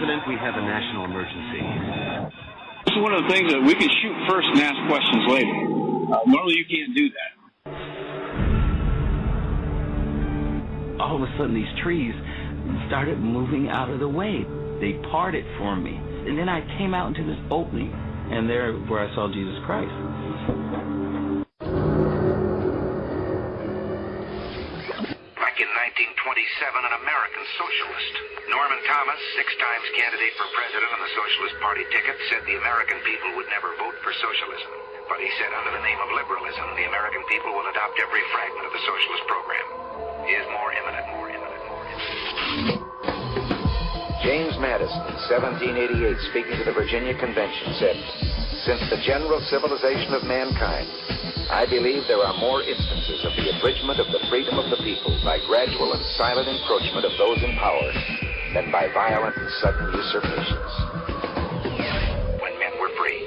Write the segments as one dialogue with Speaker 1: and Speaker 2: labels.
Speaker 1: President, we have a national emergency.
Speaker 2: This is one of the things that we can shoot first and ask questions later. Normally you can't do that.
Speaker 3: All of a sudden these trees started moving out of the way. They parted for me. And then I came out into this opening, and there where I saw Jesus Christ.
Speaker 4: Back in 1927, an American socialist, Norman Thomas, 6 times candidate for president on the Socialist Party ticket, said the American people would never vote for socialism. But he said under the name of liberalism, the American people will adopt every fragment of the socialist program. He is more imminent.
Speaker 5: James Madison, in 1788, speaking to the Virginia Convention, said, "Since the general civilization of mankind, I believe there are more instances of the abridgment of the freedom of the people by gradual and silent encroachment of those in power than by violent and sudden usurpations."
Speaker 4: When men were free.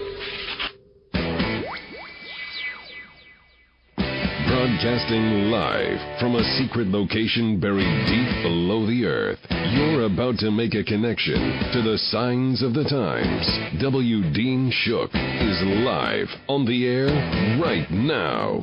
Speaker 6: Broadcasting live from a secret location buried deep below the earth, you're about to make a connection to the signs of the times. W. Dean Shook is live on the air right now.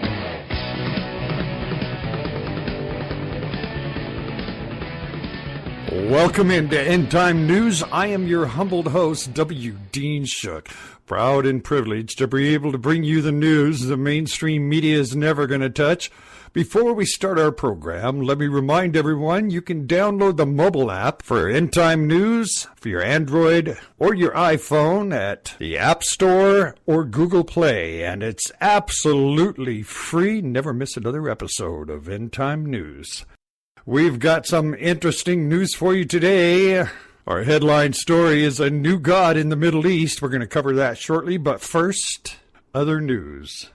Speaker 7: Welcome into End Time News. I am your humbled host, W. Dean Shook. Proud and privileged to be able to bring you the news the mainstream media is never going to touch. Before we start our program, let me remind everyone you can download the mobile app for End Time News for your Android or your iPhone at the App Store or Google Play, and it's absolutely free. Never miss another episode of End Time News. We've got some interesting news for you today. Our headline story is a new god in the Middle East. We're going to cover that shortly, but first, other news.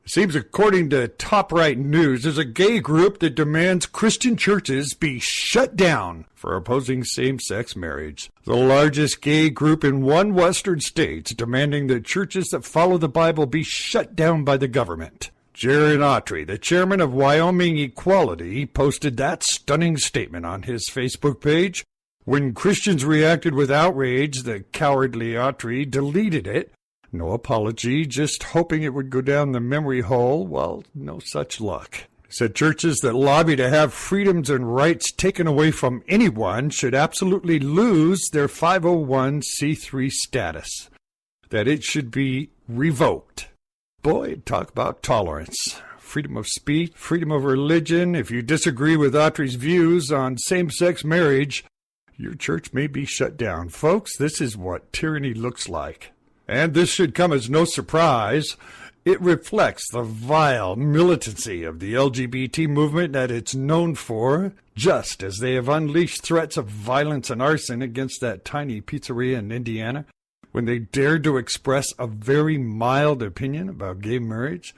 Speaker 7: It seems according to Top Right News, there's a gay group that demands Christian churches be shut down for opposing same-sex marriage. The largest gay group in one western state demanding that churches that follow the Bible be shut down by the government. Jared Autry, the chairman of Wyoming Equality, posted that stunning statement on his Facebook page. When Christians reacted with outrage, the cowardly Autry deleted it. No apology, just hoping it would go down the memory hole. Well, no such luck. He said churches that lobby to have freedoms and rights taken away from anyone should absolutely lose their 501c3 status. That it should be revoked. Boy, talk about tolerance. Freedom of speech, freedom of religion. If you disagree with Autry's views on same-sex marriage, your church may be shut down. Folks, this is what tyranny looks like. And this should come as no surprise. It reflects the vile militancy of the LGBT movement that it's known for, just as they have unleashed threats of violence and arson against that tiny pizzeria in Indiana when they dared to express a very mild opinion about gay marriage.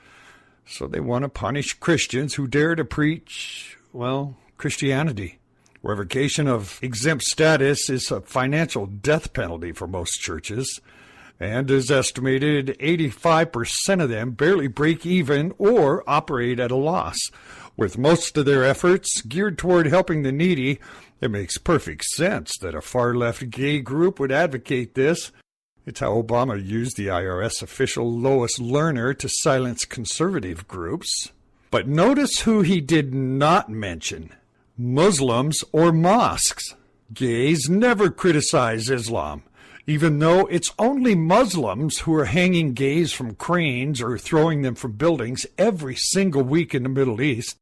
Speaker 7: So they want to punish Christians who dare to preach, well, Christianity. Revocation of exempt status is a financial death penalty for most churches, and is estimated 85% of them barely break even or operate at a loss. With most of their efforts geared toward helping the needy, it makes perfect sense that a far-left gay group would advocate this. It's how Obama used the IRS official Lois Lerner to silence conservative groups. But notice who he did not mention: Muslims or mosques. Gays never criticize Islam, even though it's only Muslims who are hanging gays from cranes or throwing them from buildings every single week in the Middle East.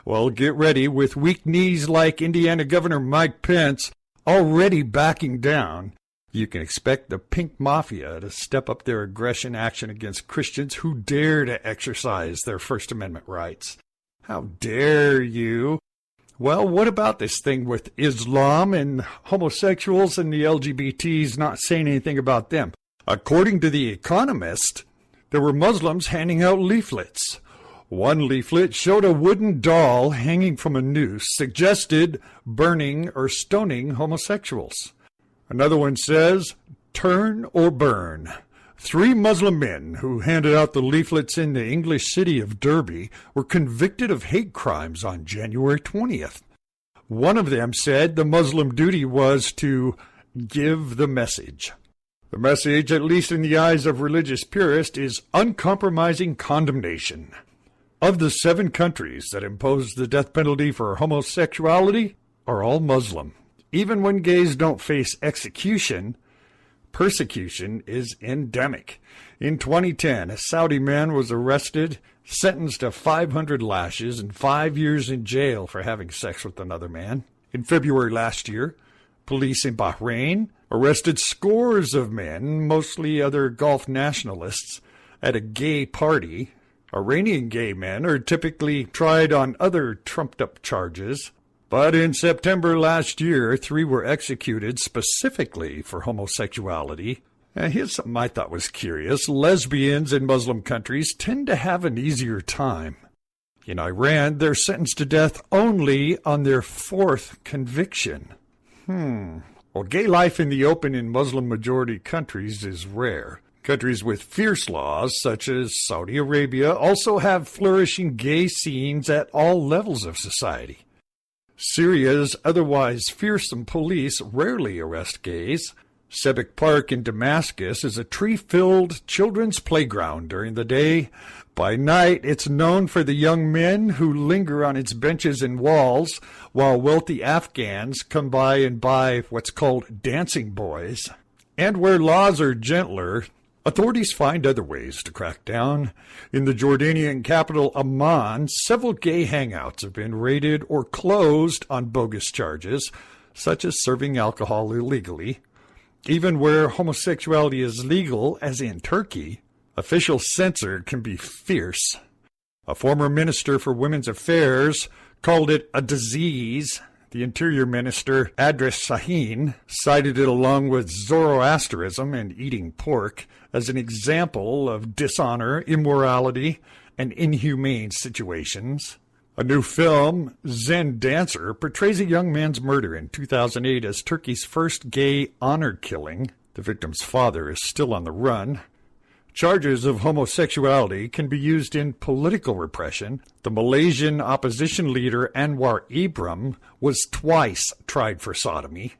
Speaker 7: Well, get ready, with weak knees like Indiana Governor Mike Pence already backing down. You can expect the pink mafia to step up their aggression action against Christians who dare to exercise their First Amendment rights. How dare you? Well, what about this thing with Islam and homosexuals and the LGBTs not saying anything about them? According to The Economist, there were Muslims handing out leaflets. One leaflet showed a wooden doll hanging from a noose, suggested burning or stoning homosexuals. Another one says, "Turn or burn." 3 Muslim men who handed out the leaflets in the English city of Derby were convicted of hate crimes on January 20th. One of them said the Muslim duty was to give the message. The message, at least in the eyes of religious purists, is uncompromising condemnation. Of the 7 countries that impose the death penalty for homosexuality are all Muslim. Even when gays don't face execution, persecution is endemic. In 2010, a Saudi man was arrested, sentenced to 500 lashes and 5 years in jail for having sex with another man. In February last year, police in Bahrain arrested scores of men, mostly other Gulf nationalists, at a gay party. Iranian gay men are typically tried on other trumped-up charges, but in September last year, 3 were executed specifically for homosexuality. Now, here's something I thought was curious. Lesbians in Muslim countries tend to have an easier time. In Iran, they're sentenced to death only on their 4th conviction. Well, gay life in the open in Muslim-majority countries is rare. Countries with fierce laws, such as Saudi Arabia, also have flourishing gay scenes at all levels of society. Syria's otherwise fearsome police rarely arrest gays. Sebek Park in Damascus is a tree-filled children's playground during the day. By night, it's known for the young men who linger on its benches and walls, while wealthy Afghans come by and buy what's called dancing boys. And where laws are gentler, authorities find other ways to crack down. In the Jordanian capital Amman, several gay hangouts have been raided or closed on bogus charges, such as serving alcohol illegally. Even where homosexuality is legal, as in Turkey, official censor can be fierce. A former minister for women's affairs called it a disease. The Interior Minister, Adres Sahin, cited it along with Zoroastrianism and eating pork as an example of dishonor, immorality, and inhumane situations. A new film, Zen Dancer, portrays a young man's murder in 2008 as Turkey's first gay honor killing. The victim's father is still on the run. Charges of homosexuality can be used in political repression. The Malaysian opposition leader Anwar Ibrahim was twice tried for sodomy.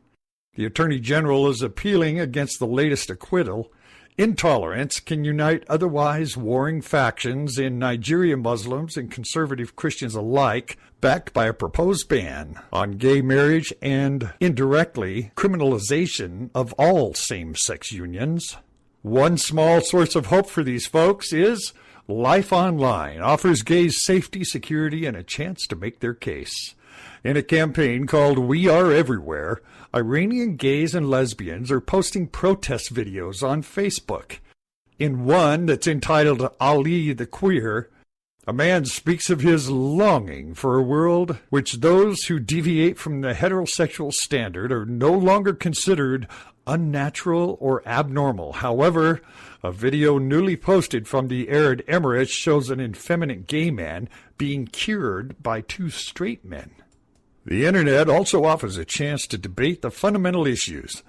Speaker 7: The Attorney General is appealing against the latest acquittal. Intolerance can unite otherwise warring factions in Nigeria, Muslims and conservative Christians alike, backed by a proposed ban on gay marriage and, indirectly, criminalization of all same-sex unions. One small source of hope for these folks is Life Online offers gays safety, security, and a chance to make their case. In a campaign called We Are Everywhere, Iranian gays and lesbians are posting protest videos on Facebook. In one that's entitled Ali the Queer, a man speaks of his longing for a world which those who deviate from the heterosexual standard are no longer considered unnatural or abnormal. However, a video newly posted from the Arab Emirates shows an effeminate gay man being cured by 2 straight men. The Internet also offers a chance to debate the fundamental issues.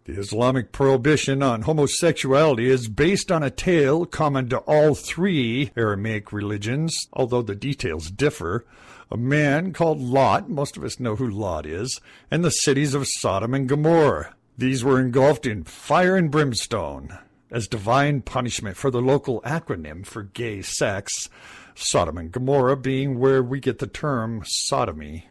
Speaker 7: The Islamic prohibition on homosexuality is based on a tale common to all 3 Aramaic religions, although the details differ. A man called Lot, most of us know who Lot is, and the cities of Sodom and Gomorrah. These were engulfed in fire and brimstone as divine punishment for the local acronym for gay sex, Sodom and Gomorrah being where we get the term sodomy.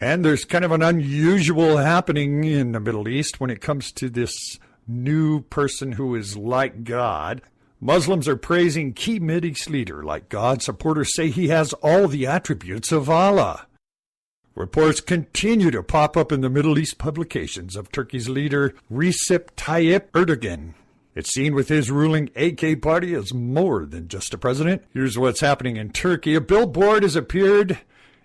Speaker 7: And there's kind of an unusual happening in the Middle East when it comes to this new person who is like God. Muslims are praising key Mideast leader like God. Supporters say he has all the attributes of Allah. Reports continue to pop up in the Middle East publications of Turkey's leader Recep Tayyip Erdogan. It's seen with his ruling AK party as more than just a president. Here's what's happening in Turkey. A billboard has appeared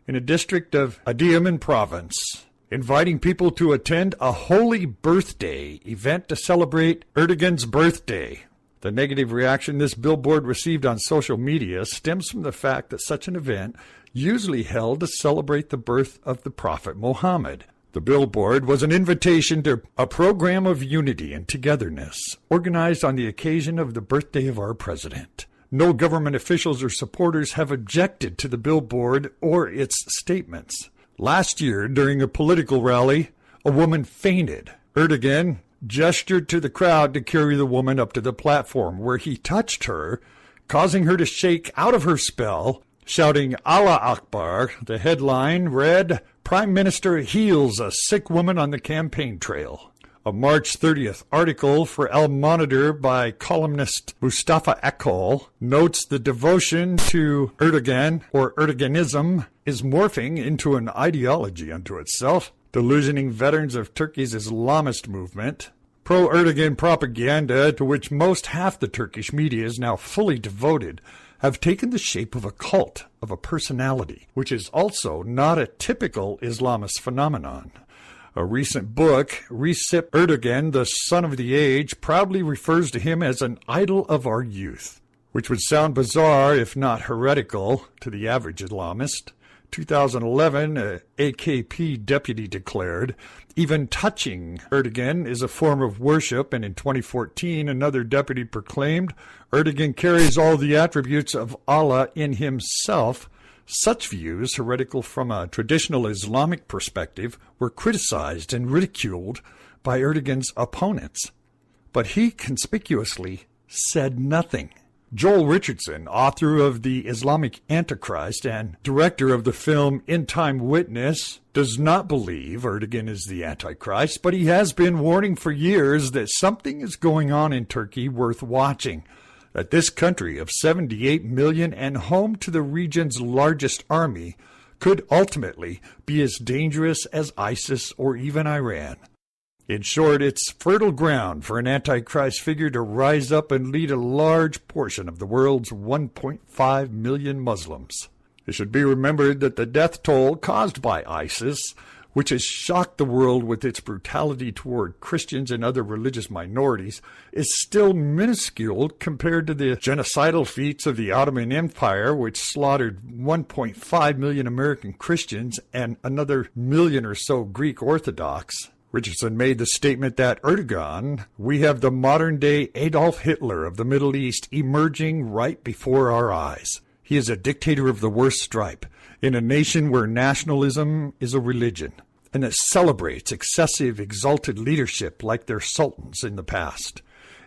Speaker 7: in a district of Adıyaman province, inviting people to attend a holy birthday event to celebrate Erdogan's birthday. The negative reaction this billboard received on social media stems from the fact that such an event usually held to celebrate the birth of the Prophet Muhammad. The billboard was an invitation to a program of unity and togetherness organized on the occasion of the birthday of our president. No government officials or supporters have objected to the billboard or its statements. Last year, during a political rally, a woman fainted. Erdogan, gestured to the crowd to carry the woman up to the platform, where he touched her, causing her to shake out of her spell, shouting Allah Akbar. The headline read, "Prime Minister heals a sick woman on the campaign trail." A March 30th article for Al Monitor by columnist Mustafa Akol notes the devotion to Erdogan, or Erdoganism, is morphing into an ideology unto itself, delusioning veterans of Turkey's Islamist movement. Pro-Erdogan propaganda, to which most half the Turkish media is now fully devoted, have taken the shape of a cult of a personality, which is also not a typical Islamist phenomenon. A recent book, Recep Erdogan, the Son of the Age, proudly refers to him as an idol of our youth, which would sound bizarre, if not heretical, to the average Islamist. 2011, a AKP deputy declared, even touching Erdogan is a form of worship, and in 2014, another deputy proclaimed, Erdogan carries all the attributes of Allah in himself. Such views, heretical from a traditional Islamic perspective, were criticized and ridiculed by Erdogan's opponents. But he conspicuously said nothing. Joel Richardson, author of The Islamic Antichrist and director of the film End Time Witness, does not believe Erdogan is the Antichrist, but he has been warning for years that something is going on in Turkey worth watching. That this country of 78 million and home to the region's largest army could ultimately be as dangerous as ISIS or even Iran. In short, it's fertile ground for an Antichrist figure to rise up and lead a large portion of the world's 1.5 million Muslims. It should be remembered that the death toll caused by ISIS, which has shocked the world with its brutality toward Christians and other religious minorities, is still minuscule compared to the genocidal feats of the Ottoman Empire, which slaughtered 1.5 million American Christians and another million or so Greek Orthodox. Richardson made the statement that Erdogan, we have the modern-day Adolf Hitler of the Middle East emerging right before our eyes. He is a dictator of the worst stripe, in a nation where nationalism is a religion, and that celebrates excessive, exalted leadership like their sultans in the past.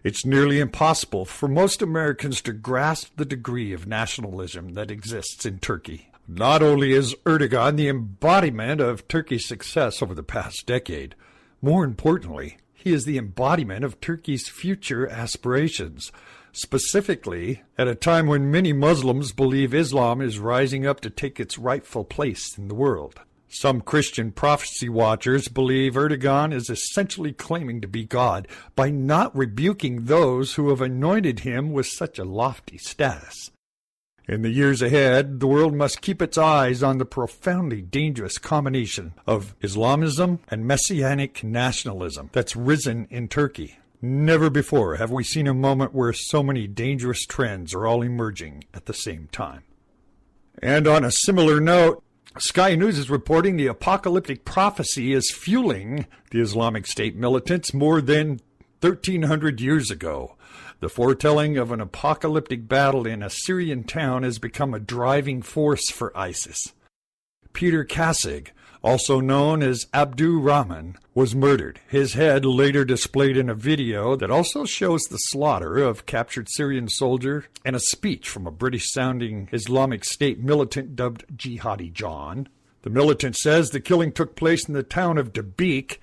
Speaker 7: It's nearly impossible for most Americans to grasp the degree of nationalism that exists in Turkey. Not only is Erdogan the embodiment of Turkey's success over the past decade, more importantly, he is the embodiment of Turkey's future aspirations, specifically at a time when many Muslims believe Islam is rising up to take its rightful place in the world. Some Christian prophecy watchers believe Erdogan is essentially claiming to be God by not rebuking those who have anointed him with such a lofty status. In the years ahead, the world must keep its eyes on the profoundly dangerous combination of Islamism and Messianic nationalism that's risen in Turkey. Never before have we seen a moment where so many dangerous trends are all emerging at the same time. And on a similar note, Sky News is reporting the apocalyptic prophecy is fueling the Islamic State militants more than 1,300 years ago. The foretelling of an apocalyptic battle in a Syrian town has become a driving force for ISIS. Peter Kassig, also known as Abdur Rahman, was murdered. His head later displayed in a video that also shows the slaughter of captured Syrian soldier and a speech from a British-sounding Islamic State militant dubbed Jihadi John. The militant says the killing took place in the town of Dabiq,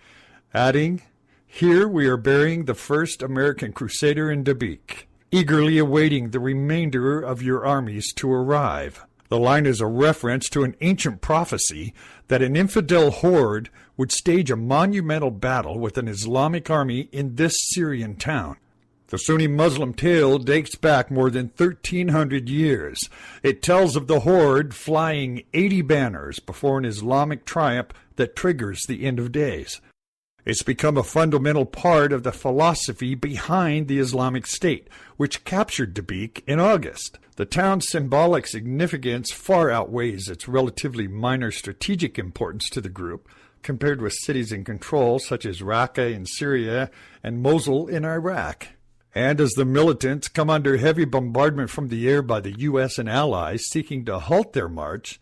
Speaker 7: adding, "Here we are burying the first American crusader in Dabiq, eagerly awaiting the remainder of your armies to arrive." The line is a reference to an ancient prophecy that an infidel horde would stage a monumental battle with an Islamic army in this Syrian town. The Sunni Muslim tale dates back more than 1,300 years. It tells of the horde flying 80 banners before an Islamic triumph that triggers the end of days. It's become a fundamental part of the philosophy behind the Islamic State, which captured Dabiq in August. The town's symbolic significance far outweighs its relatively minor strategic importance to the group, compared with cities in control such as Raqqa in Syria and Mosul in Iraq. And as the militants come under heavy bombardment from the air by the U.S. and allies seeking to halt their march,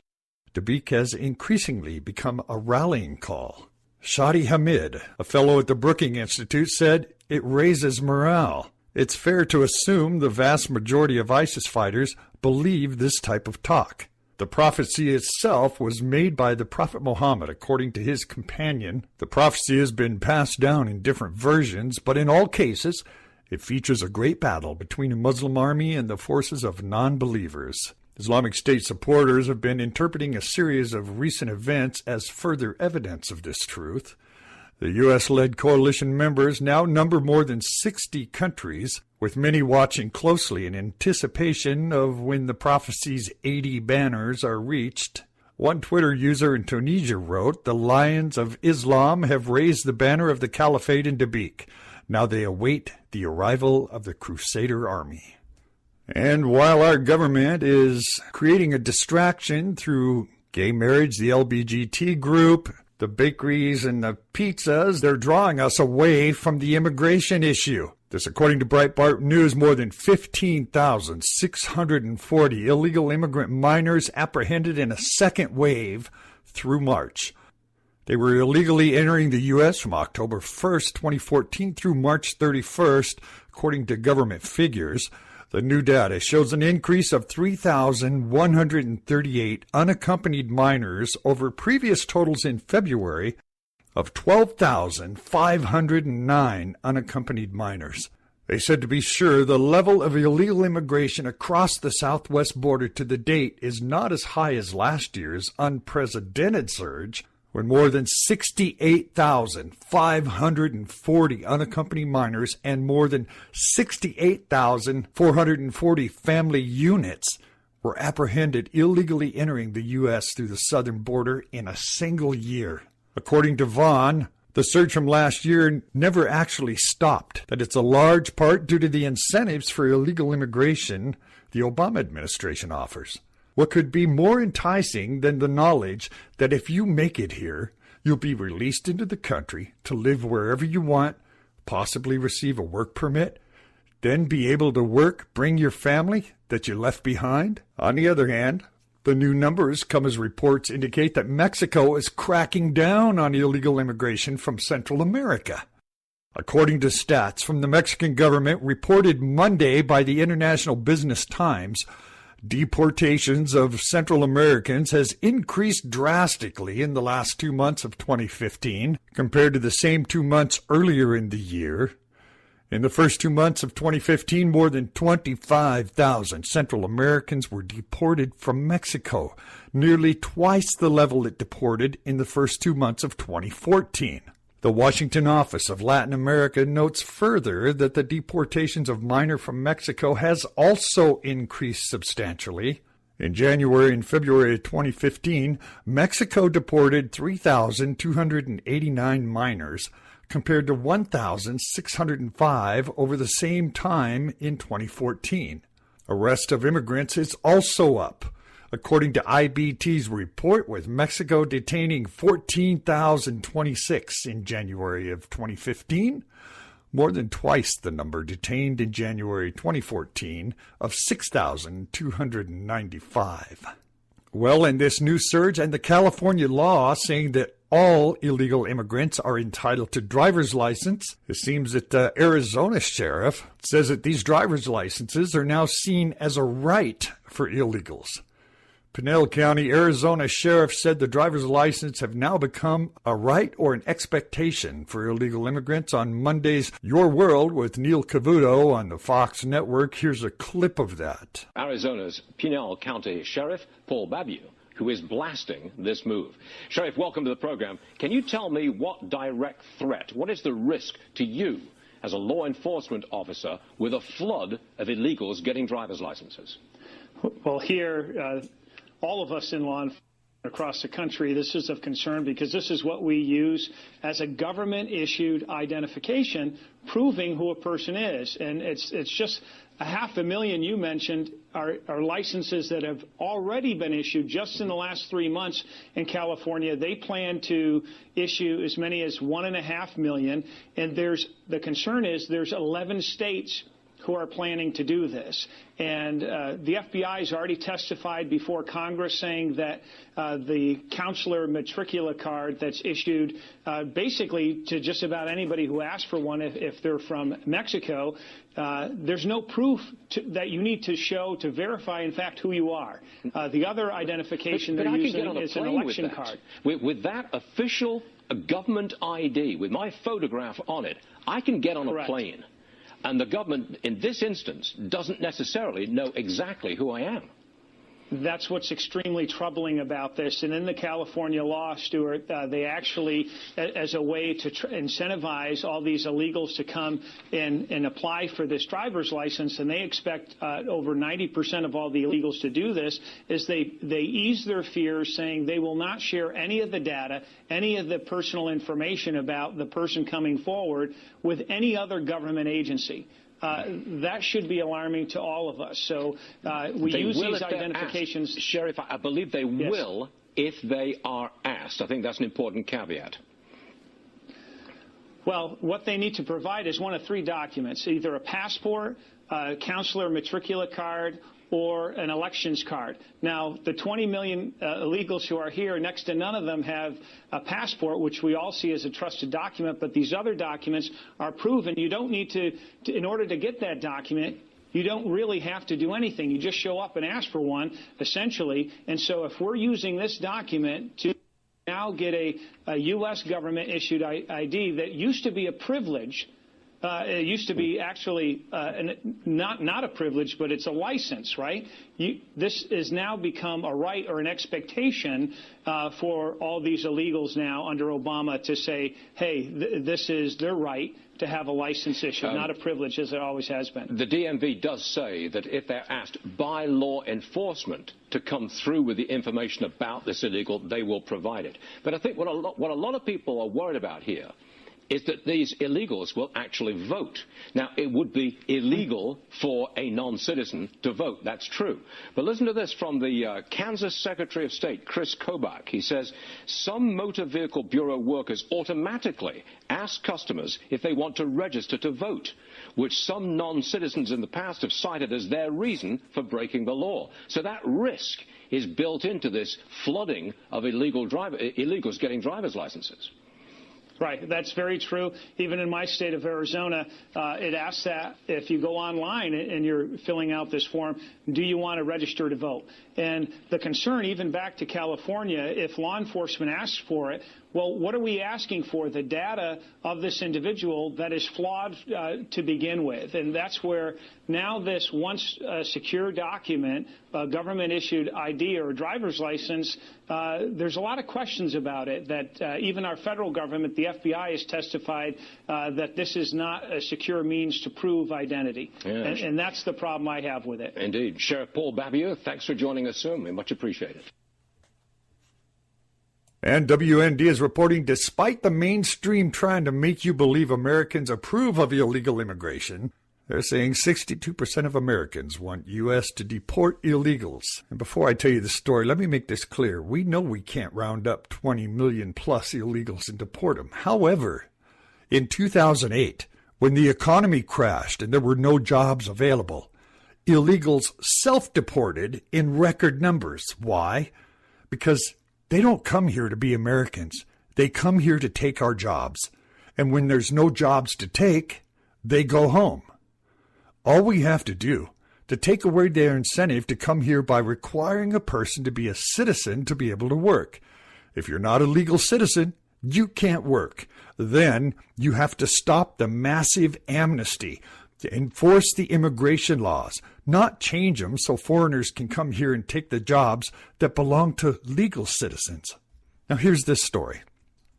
Speaker 7: Dabiq has increasingly become a rallying call. Shadi Hamid, a fellow at the Brookings Institute, said it raises morale. It's fair to assume the vast majority of ISIS fighters believe this type of talk. The prophecy itself was made by the Prophet Muhammad, according to his companion. The prophecy has been passed down in different versions, but in all cases, it features a great battle between a Muslim army and the forces of non-believers. Islamic State supporters have been interpreting a series of recent events as further evidence of this truth. The U.S.-led coalition members now number more than 60 countries, with many watching closely in anticipation of when the prophecy's 80 banners are reached. One Twitter user in Tunisia wrote, "The Lions of Islam have raised the banner of the Caliphate in Dabiq. Now they await the arrival of the Crusader army." And while our government is creating a distraction through gay marriage, the LBGT group, the bakeries and the pizzas, they're drawing us away from the immigration issue. This, according to Breitbart News, more than 15,640 illegal immigrant minors apprehended in a second wave through March. They were illegally entering the U.S. from October 1st, 2014 through March 31st, according to government figures. The new data shows an increase of 3,138 unaccompanied minors over previous totals in February of 12,509 unaccompanied minors. They said to be sure the level of illegal immigration across the southwest border to the date is not as high as last year's unprecedented surge, when more than 68,540 unaccompanied minors and more than 68,440 family units were apprehended illegally entering the U.S. through the southern border in a single year. According to Vaughn, the surge from last year never actually stopped, that it's a large part due to the incentives for illegal immigration the Obama administration offers. What could be more enticing than the knowledge that if you make it here, you'll be released into the country to live wherever you want, possibly receive a work permit, then be able to work, bring your family that you left behind? On the other hand, the new numbers come as reports indicate that Mexico is cracking down on illegal immigration from Central America. According to stats from the Mexican government reported Monday by the International Business Times, deportations of Central Americans has increased drastically in the last 2 months of 2015 compared to the same 2 months earlier in the year. In the first 2 months of 2015, more than 25,000 Central Americans were deported from Mexico, nearly twice the level it deported in the first 2 months of 2014. The Washington office of Latin America notes further that the deportations of minors from Mexico has also increased substantially. In January and February of 2015, Mexico deported 3,289 minors, compared to 1,605 over the same time in 2014. Arrest of immigrants is also up, according to IBT's report, with Mexico detaining 14,026 in January of 2015, more than twice the number detained in January 2014 of 6,295. Well, in this new surge and the California law saying that all illegal immigrants are entitled to driver's license, it seems that the Arizona sheriff says that these driver's licenses are now seen as a right for illegals. Pinal County, Arizona sheriff said the driver's license have now become a right or an expectation for illegal immigrants on Monday's Your World with Neil Cavuto on the Fox network. Here's a clip of that.
Speaker 8: Arizona's Pinal County Sheriff Paul Babiou, who is blasting this move. Sheriff, welcome to the program. Can you tell me what direct threat, what is the risk to you as a law enforcement officer with a flood of illegals getting driver's licenses?
Speaker 9: Well, here, all of us in law enforcement across the country, this is of concern because this is what we use as a government-issued identification proving who a person is. And it's just 500,000 you mentioned are licenses that have already been issued just in the last 3 months in California. They plan to issue as many as 1.5 million. And the concern is there's 11 states who are planning to do this. And the FBI has already testified before Congress saying that the consular matricula card that's issued basically to just about anybody who asks for one if they're from Mexico, there's no proof that you need to show to verify, in fact, who you are. The other identification they're using is an election card.
Speaker 8: With that official government ID, with my photograph on it, I can get on a plane. And the government, in this instance, doesn't necessarily know exactly who I am.
Speaker 9: That's what's extremely troubling about this. And in the California law, Stuart, they actually, as a way to incentivize all these illegals to come and apply for this driver's license, and they expect over 90% of all the illegals to do this, is they ease their fears, saying they will not share any of the data, any of the personal information about the person coming forward with any other government agency. That should be alarming to all of us. So we use these identifications.
Speaker 8: Sheriff, I believe they will if they are asked. I think that's an important caveat.
Speaker 9: Well, what they need to provide is one of three documents, either a passport, a consular matricula card, or an elections card. Now, the 20 million illegals who are here, next to none of them have a passport, which we all see as a trusted document, but these other documents are proven. You don't need to in order to get that document, you don't really have to do anything. You just show up and ask for one, essentially. And so if we're using this document to now get a U.S. government-issued ID that used to be a privilege, it used to be actually not a privilege, but it's a license, right? This has now become a right or an expectation for all these illegals now under Obama to say, hey, this is their right to have a license issued, not a privilege as it always has been. The
Speaker 8: DMV does say that if they're asked by law enforcement to come through with the information about this illegal, they will provide it. But I think what a lot of people are worried about here is that these illegals will actually vote. Now, it would be illegal for a non-citizen to vote. That's true. But listen to this from the Kansas Secretary of State, Chris Kobach. He says, some motor vehicle bureau workers automatically ask customers if they want to register to vote, which some non-citizens in the past have cited as their reason for breaking the law. So that risk is built into this flooding of illegals getting driver's licenses.
Speaker 9: Right. That's very true. Even in my state of Arizona, it asks that if you go online and you're filling out this form, do you want to register to vote? And the concern, even back to California, if law enforcement asks for it, well, what are we asking for? The data of this individual that is flawed to begin with. And that's where now this once secure document, a government-issued ID or a driver's license, there's a lot of questions about it that even our federal government, the FBI, has testified that this is not a secure means to prove identity. Yeah. And that's the problem I have with it.
Speaker 8: Indeed. Sheriff Paul Babiou, thanks for joining us soon. We much appreciate it.
Speaker 7: And WND is reporting, despite the mainstream trying to make you believe Americans approve of illegal immigration, they're saying 62% of Americans want U.S. to deport illegals. And before I tell you the story, let me make this clear. We know we can't round up 20 million plus illegals and deport them. However, in 2008, when the economy crashed and there were no jobs available, illegals self-deported in record numbers. Why? Because they don't come here to be Americans. They come here to take our jobs. And when there's no jobs to take, they go home. All we have to do to take away their incentive to come here by requiring a person to be a citizen to be able to work. If you're not a legal citizen, you can't work. Then you have to stop the massive amnesty, to enforce the immigration laws, not change them so foreigners can come here and take the jobs that belong to legal citizens. Now here's this story.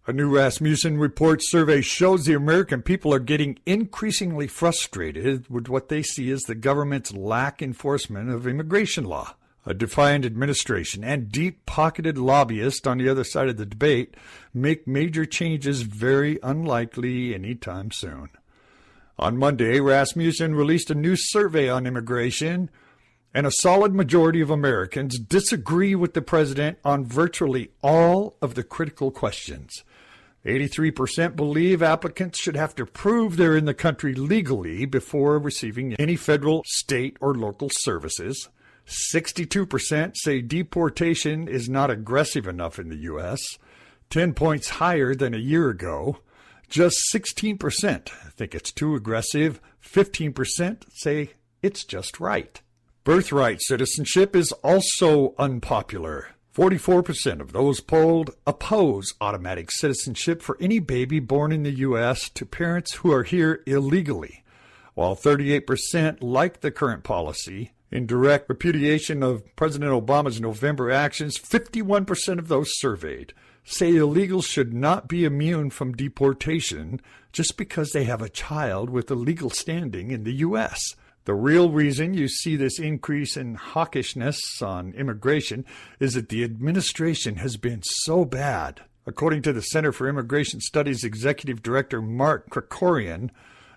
Speaker 7: A new Rasmussen Report survey shows the American people are getting increasingly frustrated with what they see as the government's lax enforcement of immigration law. A defiant administration and deep-pocketed lobbyists on the other side of the debate make major changes very unlikely anytime soon. On Monday, Rasmussen released a new survey on immigration, and a solid majority of Americans disagree with the president on virtually all of the critical questions. 83% believe applicants should have to prove they're in the country legally before receiving any federal, state, or local services. 62% say deportation is not aggressive enough in the U.S., 10 points higher than a year ago. Just 16% think it's too aggressive. 15% say it's just right. Birthright citizenship is also unpopular. 44% of those polled oppose automatic citizenship for any baby born in the U.S. to parents who are here illegally, while 38% like the current policy. In direct repudiation of President Obama's November actions, 51% of those surveyed say illegals should not be immune from deportation just because they have a child with a legal standing in the U.S. The real reason you see this increase in hawkishness on immigration is that the administration has been so bad. According to the Center for Immigration Studies Executive Director Mark Krikorian,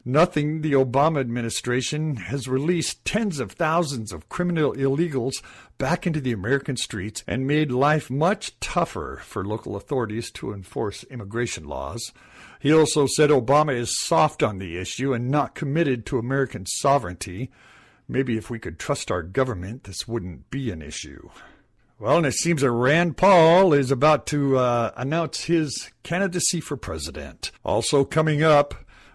Speaker 7: nothing the Obama administration has released tens of thousands of criminal illegals back into the American streets and made life much tougher for local authorities to enforce immigration laws. He also said Obama is soft on the issue and not committed to American sovereignty. Maybe if we could trust our government, this wouldn't be an issue. Well, and it seems that Rand Paul is about to announce his candidacy for president. Also coming up,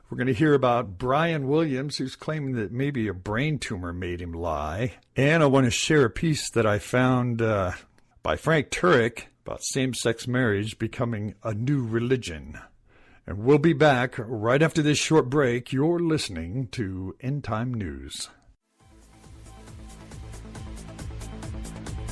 Speaker 7: we're going to hear about Brian Williams, who's claiming that maybe a brain tumor made him lie. And I want to share a piece that I found by Frank Turek about same-sex marriage becoming a new religion. And we'll be back right after this short break. You're listening to End Time News.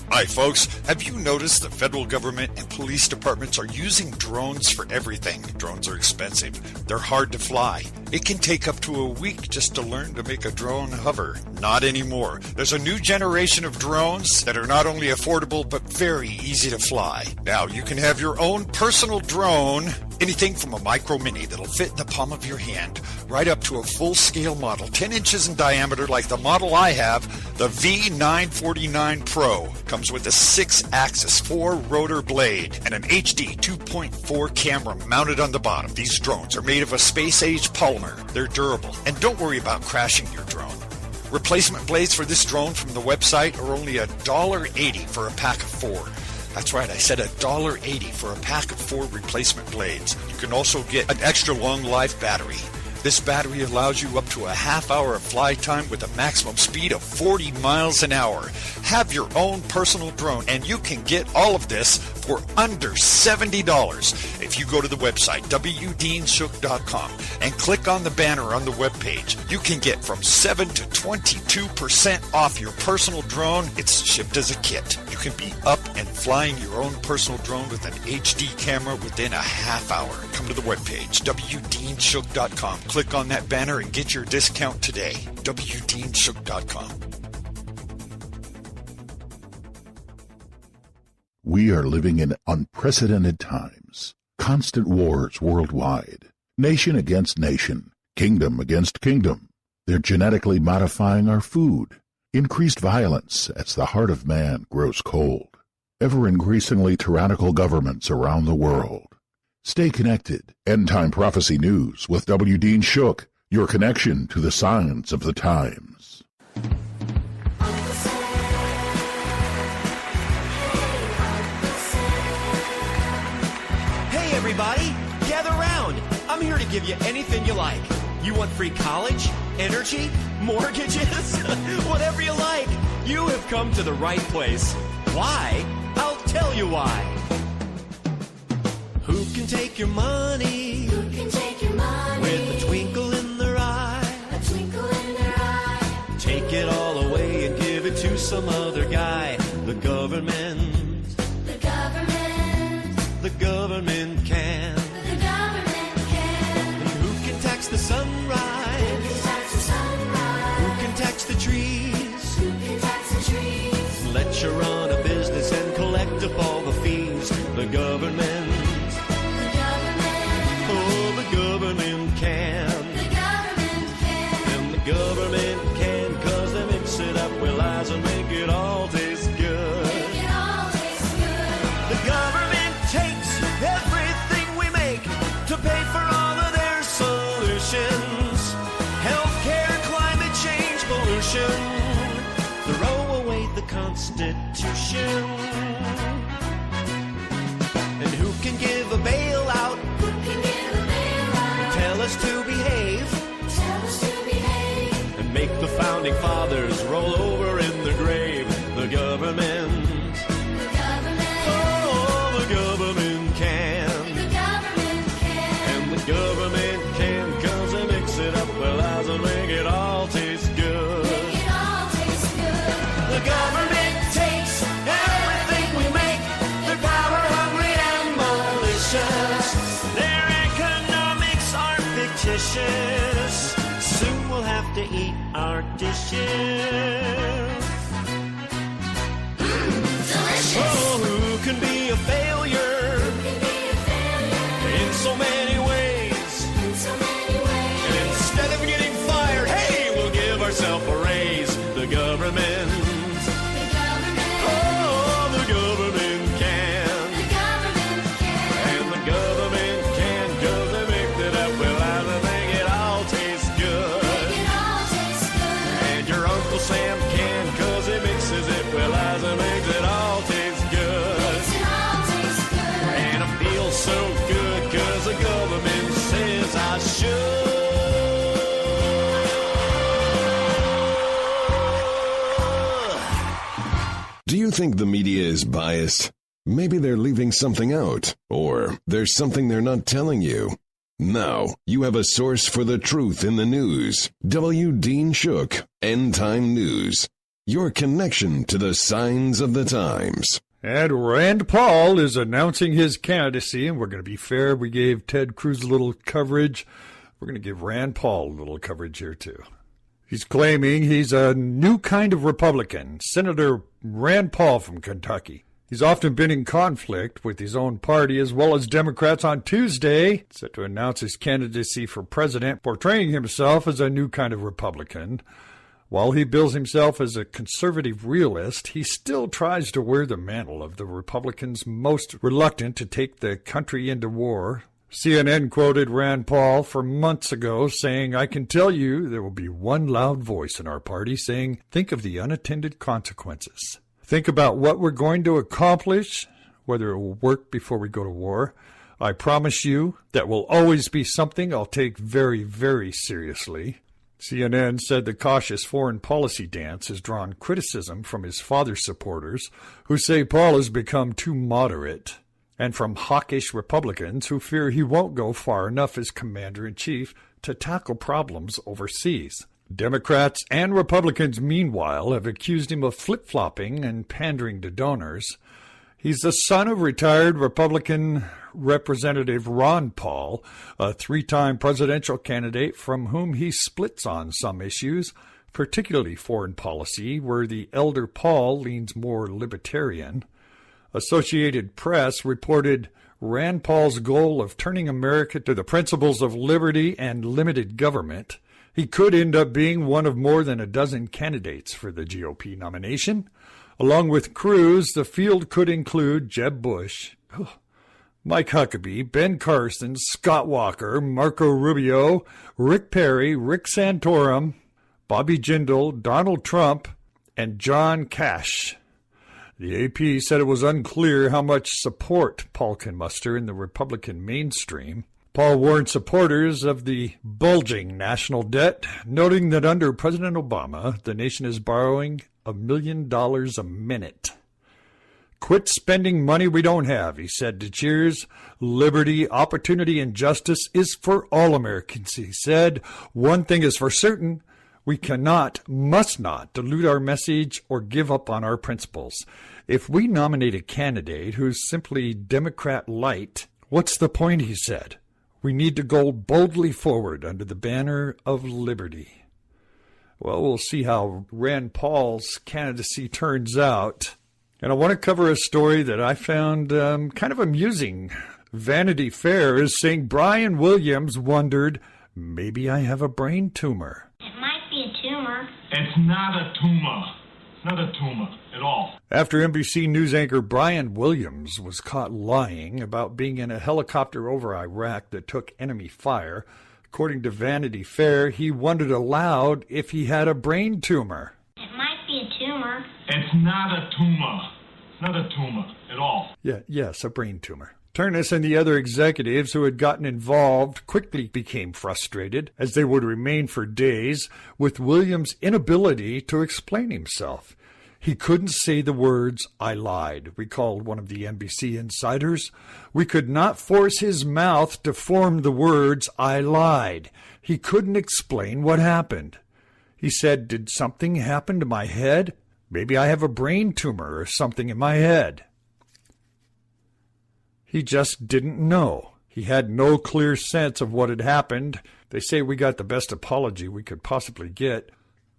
Speaker 10: Hi, folks. Have you noticed the federal government and police departments are using drones for everything? Drones are expensive. They're hard to fly. It can take up to a week just to learn to make a drone hover. Not anymore. There's a new generation of drones that are not only affordable, but very easy to fly. Now, you can have your own personal drone, anything from a micro mini that'll fit in the palm of your hand, right up to a full-scale model, 10 inches in diameter like the model I have, the V949 Pro. Comes with a 6-axis 4-rotor blade and an HD 2.4 camera mounted on the bottom. These drones are made of a space-age polymer. They're durable, and don't worry about crashing your drone. Replacement blades for this drone from the website are only $1.80 for a pack of 4. That's right, I said $1.80 for a pack of 4 replacement blades. You can also get an extra long life battery. This battery allows you up to a half-hour of flight time with a maximum speed of 40 miles an hour. Have your own personal drone, and you can get all of this for under $70. If you go to the website, wdeanshook.com, and click on the banner on the webpage, you can get from 7 to 22% off your personal drone. It's shipped as a kit. You can be up and flying your own personal drone with an HD camera within a half hour. Come to the webpage, wdeanshook.com. Click on that banner and get your discount today. wdeanshook.com.
Speaker 11: We are living in unprecedented times. Constant wars worldwide. Nation against nation. Kingdom against kingdom. They're genetically modifying our food. Increased violence as the heart of man grows cold. Ever-increasingly tyrannical governments around the world. Stay connected. End Time Prophecy News with W. Dean Shook, your connection to the signs of the times.
Speaker 12: Hey everybody, gather round. I'm here to give you anything you like. You want free college, energy, mortgages, whatever you like. You have come to the right place. Why? I'll tell you why. Who can take your money? Who can take your money? With a twinkle in their eye. A twinkle in their eye. Take it all away and give it to some other guy. The government. The government. The government can. The government can. And who can tax the sunrise? Who can tax the sunrise? Who can tax the trees? Who can tax the trees? Let you run a business and collect up all the fees. The government. The government can. The government can. And the government can, cause they mix it up with lies and make it all taste good. Make it all taste good. The government takes everything we make institution. And who can give a bailout? Who can give a bailout? Tell us to behave. Tell us to behave. And make the founding fathers roll over in the grave. The government. The government. Oh, the government can. The government can. And the government can, 'cause they mix it up well as and make it all taste good. Make it all taste good. The government takes everything we make. They're power hungry and malicious. Their economics are fictitious. Soon we'll have to eat our dishes. Oh, who can be a failure? Who can be a failure? In so many ways. In so many ways. And instead of getting fired, hey, we'll give ourselves a raise. The government. The government. Oh, the government can. The government can. And the government can, 'cause they make it up well as they make it all taste good. Make it all taste good. And your Uncle Sam can, 'cause he mixes it well as he makes it all taste good. Makes it all taste good. And I feel so good, 'cause the government says I should.
Speaker 6: Do you think the media is biased? Maybe they're leaving something out, or there's something they're not telling you. Now, you have a source for the truth in the news. W. Dean Shook, End Time News. Your connection to the signs of the times.
Speaker 7: And Rand Paul is announcing his candidacy, and we're going to be fair. We gave Ted Cruz a little coverage. We're going to give Rand Paul a little coverage here, too. He's claiming he's a new kind of Republican, Senator Rand Paul from Kentucky. He's often been in conflict with his own party as well as Democrats. On Tuesday, set to announce his candidacy for president, portraying himself as a new kind of Republican. While he bills himself as a conservative realist, he still tries to wear the mantle of the Republicans most reluctant to take the country into war. CNN quoted Rand Paul from months ago saying, "I can tell you there will be one loud voice in our party saying, think of the unintended consequences. Think about what we're going to accomplish, whether it will work before we go to war. I promise you that will always be something I'll take very, very seriously." CNN said the cautious foreign policy dance has drawn criticism from his father's supporters, who say Paul has become too moderate, and from hawkish Republicans who fear he won't go far enough as commander-in-chief to tackle problems overseas. Democrats and Republicans, meanwhile, have accused him of flip-flopping and pandering to donors. He's the son of retired Republican Representative Ron Paul, a three-time presidential candidate from whom he splits on some issues, particularly foreign policy, where the elder Paul leans more libertarian. Associated Press reported Rand Paul's goal of turning America to the principles of liberty and limited government. He could end up being one of more than a dozen candidates for the GOP nomination. Along with Cruz, the field could include Jeb Bush, Mike Huckabee, Ben Carson, Scott Walker, Marco Rubio, Rick Perry, Rick Santorum, Bobby Jindal, Donald Trump, and John Cash. The AP said it was unclear how much support Paul can muster in the Republican mainstream. Paul warned supporters of the bulging national debt, noting that under President Obama, the nation is borrowing $1 million a minute. "Quit spending money we don't have," he said to Cheers. "Liberty, opportunity, and justice is for all Americans," he said. "One thing is for certain, we cannot, must not dilute our message or give up on our principles. If we nominate a candidate who's simply Democrat light, what's the point?" he said. "We need to go boldly forward under the banner of liberty." Well, we'll see how Rand Paul's candidacy turns out. And I want to cover a story that I found kind of amusing. Vanity Fair is saying Brian Williams wondered, maybe I have a brain tumor.
Speaker 13: It might be a tumor.
Speaker 14: It's not a tumor. It's not a tumor at all.
Speaker 7: After NBC News anchor Brian Williams was caught lying about being in a helicopter over Iraq that took enemy fire, according to Vanity Fair, he wondered aloud if he had a brain tumor.
Speaker 13: It might be a tumor.
Speaker 14: It's It's not a tumor. Not a tumor at all.
Speaker 7: Yes, a brain tumor. Turnus and the other executives who had gotten involved quickly became frustrated, as they would remain for days, with Williams' inability to explain himself. He couldn't say the words, "I lied," recalled one of the NBC insiders. We could not force his mouth to form the words, "I lied." He couldn't explain what happened. He said, "Did something happen to my head? Maybe I have a brain tumor or something in my head." He just didn't know. He had no clear sense of what had happened. They say we got the best apology we could possibly get.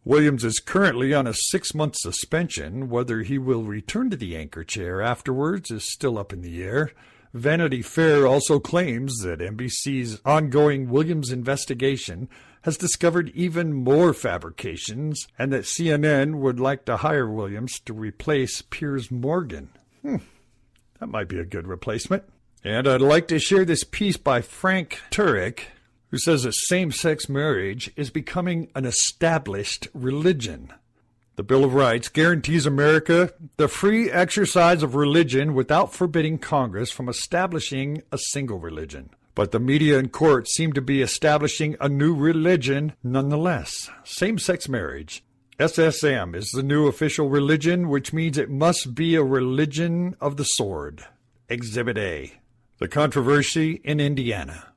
Speaker 7: Williams is currently on a 6-month suspension. Whether he will return to the anchor chair afterwards is still up in the air. Vanity Fair also claims that NBC's ongoing Williams investigation has discovered even more fabrications, and that CNN would like to hire Williams to replace Piers Morgan. That might be a good replacement. And I'd like to share this piece by Frank Turek, who says that same-sex marriage is becoming an established religion. The Bill of Rights guarantees America the free exercise of religion without forbidding Congress from establishing a single religion. But the media and courts seem to be establishing a new religion nonetheless. Same-sex marriage. SSM is the new official religion, which means it must be a religion of the sword. Exhibit A. The controversy in Indiana.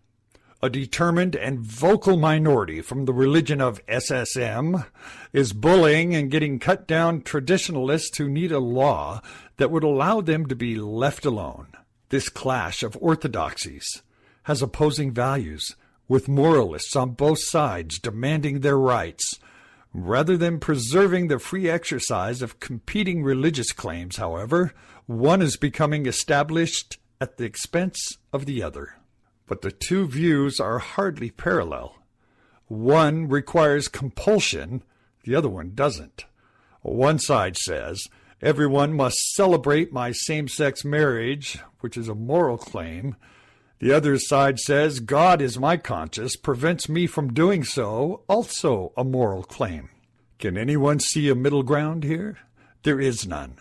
Speaker 7: A determined and vocal minority from the religion of SSM is bullying and getting cut down traditionalists who need a law that would allow them to be left alone. This clash of orthodoxies has opposing values, with moralists on both sides demanding their rights. Rather than preserving the free exercise of competing religious claims, however, one is becoming established at the expense of the other. But the two views are hardly parallel. One requires compulsion, the other one doesn't. One side says, everyone must celebrate my same-sex marriage, which is a moral claim. The other side says, God is my conscience, prevents me from doing so, also a moral claim. Can anyone see a middle ground here? There is none.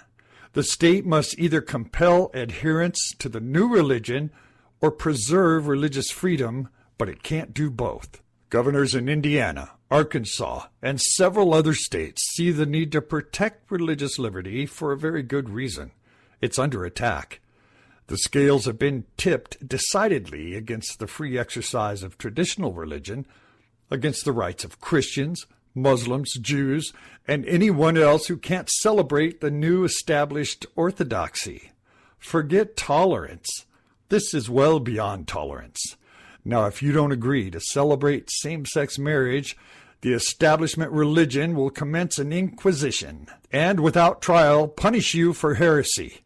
Speaker 7: The state must either compel adherence to the new religion or preserve religious freedom, but it can't do both. Governors in Indiana, Arkansas, and several other states see the need to protect religious liberty for a very good reason. It's under attack. The scales have been tipped decidedly against the free exercise of traditional religion, against the rights of Christians, Muslims, Jews, and anyone else who can't celebrate the new established orthodoxy. Forget tolerance. This is well beyond tolerance. Now, if you don't agree to celebrate same-sex marriage, the establishment religion will commence an inquisition and, without trial, punish you for heresy.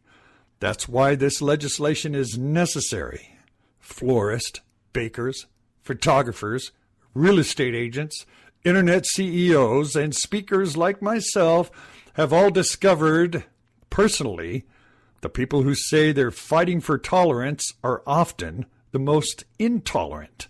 Speaker 7: That's why this legislation is necessary. Florists, bakers, photographers, real estate agents, internet CEOs, and speakers like myself have all discovered, personally, the people who say they're fighting for tolerance are often the most intolerant.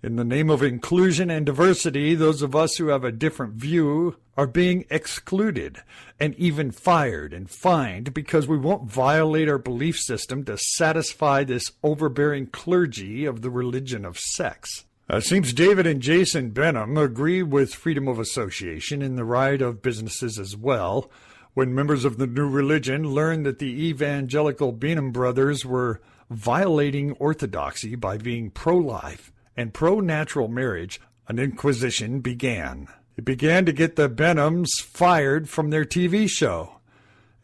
Speaker 7: In the name of inclusion and diversity, those of us who have a different view are being excluded and even fired and fined because we won't violate our belief system to satisfy this overbearing clergy of the religion of sex. It seems David and Jason Benham agree with freedom of association and the right of businesses as well. When members of the new religion learned that the evangelical Benham brothers were violating orthodoxy by being pro-life and pro-natural marriage, an inquisition began. It began to get the Benhams fired from their TV show.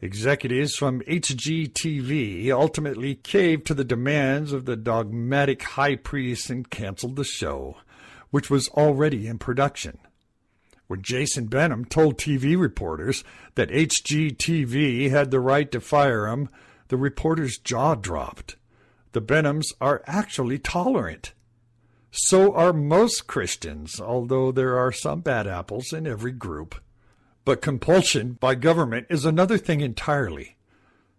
Speaker 7: Executives from HGTV ultimately caved to the demands of the dogmatic high priest and canceled the show, which was already in production. When Jason Benham told TV reporters that HGTV had the right to fire him, the reporter's jaw dropped. The Benhams are actually tolerant. So are most Christians, although there are some bad apples in every group. But compulsion by government is another thing entirely.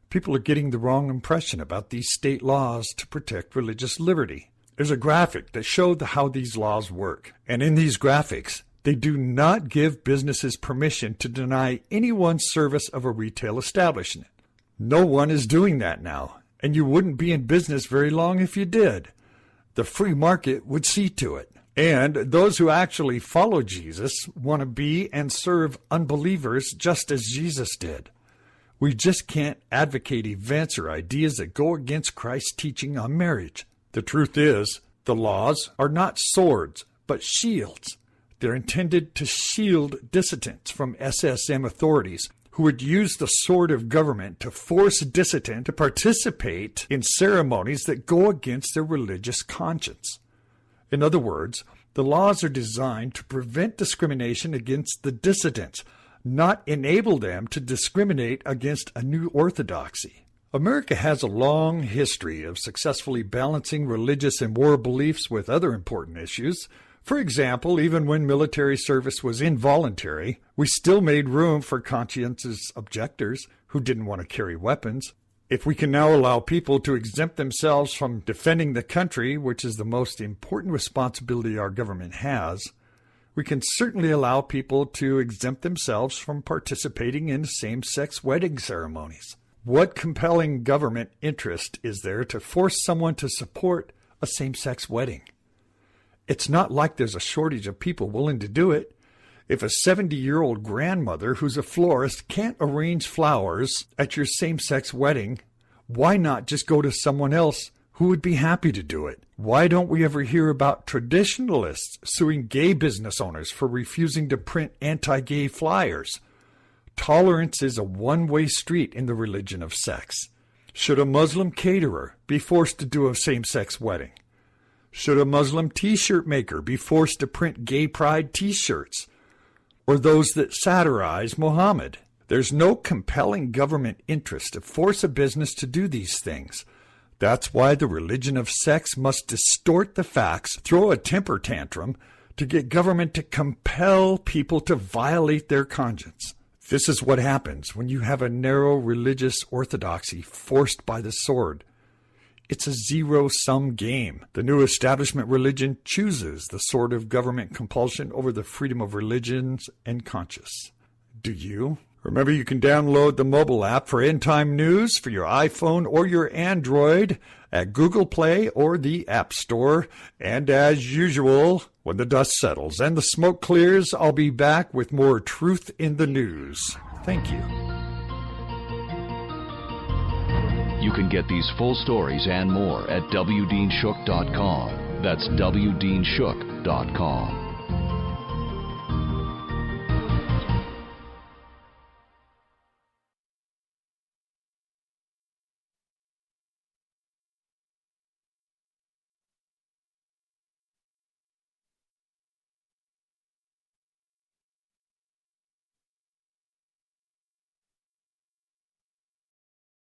Speaker 7: People are getting the wrong impression about these state laws to protect religious liberty. There's a graphic that showed how these laws work, and in these graphics, They do not give businesses permission to deny anyone service of a retail establishment. No one is doing that now, and you wouldn't be in business very long if you did. The free market would see to it. And those who actually follow Jesus want to be and serve unbelievers just as Jesus did. We just can't advocate events or ideas that go against Christ's teaching on marriage. The truth is, the laws are not swords, but shields. They're intended to shield dissidents from SSM authorities who would use the sword of government to force a dissident to participate in ceremonies that go against their religious conscience. In other words, the laws are designed to prevent discrimination against the dissidents, not enable them to discriminate against a new orthodoxy. America has a long history of successfully balancing religious and moral beliefs with other important issues. For example, even when military service was involuntary, we still made room for conscientious objectors who didn't want to carry weapons. If we can now allow people to exempt themselves from defending the country, which is the most important responsibility our government has, we can certainly allow people to exempt themselves from participating in same-sex wedding ceremonies. What compelling government interest is there to force someone to support a same-sex wedding? It's not like there's a shortage of people willing to do it. If a 70-year-old grandmother who's a florist can't arrange flowers at your same-sex wedding, why not just go to someone else who would be happy to do it? Why don't we ever hear about traditionalists suing gay business owners for refusing to print anti-gay flyers? Tolerance is a one-way street in the religion of sex. Should a Muslim caterer be forced to do a same-sex wedding? Should a Muslim t-shirt maker be forced to print gay pride t-shirts? Or those that satirize Muhammad? There's no compelling government interest to force a business to do these things. That's why the religion of sex must distort the facts, throw a temper tantrum, to get government to compel people to violate their conscience. This is what happens when you have a narrow religious orthodoxy forced by the sword. It's a zero-sum game. The new establishment religion chooses the sword of government compulsion over the freedom of religions and conscience. Do you? Remember, you can download the mobile app for End Time News for your iPhone or your Android at Google Play or the App Store. And as usual, when the dust settles and the smoke clears, I'll be back with more Truth in the News. Thank you.
Speaker 13: You can get these full stories and more at WDeanShook.com. That's WDeanShook.com.